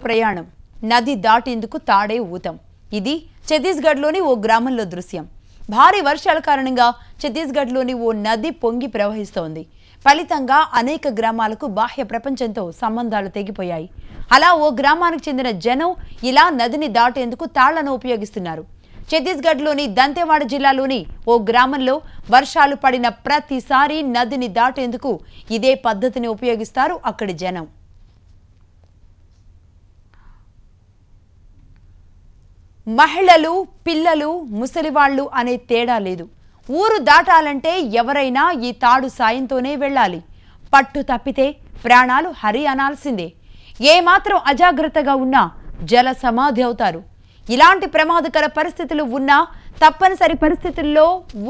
ప్రయాణం నది దాటేందుకు తాడే ఊతం. ఇది ఛత్తీస్గఢ్లోని ఓ గ్రామంలో దృశ్యం. భారీ వర్షాల కారణంగా ఛత్తీస్గఢ్లోని ఓ నది పొంగి ప్రవహిస్తోంది. ఫలితంగా అనేక గ్రామాలకు బాహ్య ప్రపంచంతో సంబంధాలు తెగిపోయాయి. అలా ఓ గ్రామానికి చెందిన జనం ఇలా నదిని దాటేందుకు తాళ్లను ఉపయోగిస్తున్నారు. ఛత్తీస్గఢ్లోని దంతెవాడ జిల్లాలోని ఓ గ్రామంలో వర్షాలు పడిన ప్రతిసారి నదిని దాటేందుకు ఇదే పద్ధతిని ఉపయోగిస్తారు అక్కడి జనం. మహిళలు, పిల్లలు, ముసలివాళ్లు అనే తేడా లేదు. ఊరు దాటాలంటే ఎవరైనా ఈ తాడు సాయంతోనే వెళ్ళాలి. పట్టు తప్పితే ప్రాణాలు హరి అనాల్సిందే. ఏమాత్రం అజాగ్రత్తగా ఉన్నా జల సమాధి అవుతారు. ఇలాంటి ప్రమాదకర పరిస్థితులు ఉన్నా తప్పనిసరి పరిస్థితుల్లో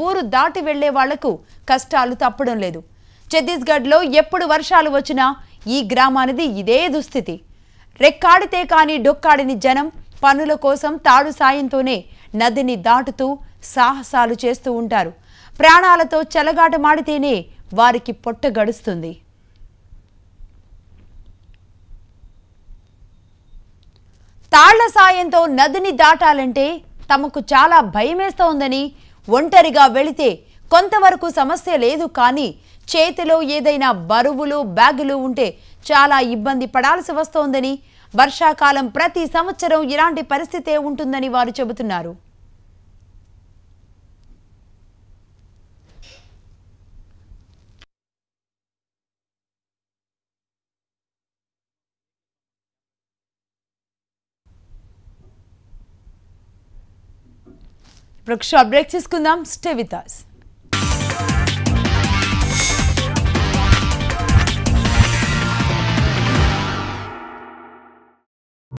ఊరు దాటి వెళ్లే వాళ్లకు కష్టాలు తప్పడం లేదు. ఛత్తీస్గఢ్లో ఎప్పుడు వర్షాలు వచ్చినా ఈ గ్రామానిది ఇదే దుస్థితి. రెక్కాడితే కానీ డొక్కాడిని జనం పనుల కోసం తాడు సాయంతోనే నదిని దాటుతూ సాహసాలు చేస్తూ ఉంటారు. ప్రాణాలతో చెలగాటమాడితేనే వారికి పొట్ట గడుస్తుంది. తాళ్ల సాయంతో నదిని దాటాలంటే తమకు చాలా భయమేస్తోందని, ఒంటరిగా వెళితే కొంతవరకు సమస్య లేదు, కానీ చేతిలో ఏదైనా బరువులు, బ్యాగులు ఉంటే చాలా ఇబ్బంది పడాల్సి వస్తోందని, వర్షాకాలం ప్రతి సంవత్సరం ఇలాంటి పరిస్థితే ఉంటుందని వారు చెబుతున్నారు. ఇప్పుడు షార్ట్ బ్రేక్ తీసుకుందాం. Stay with us.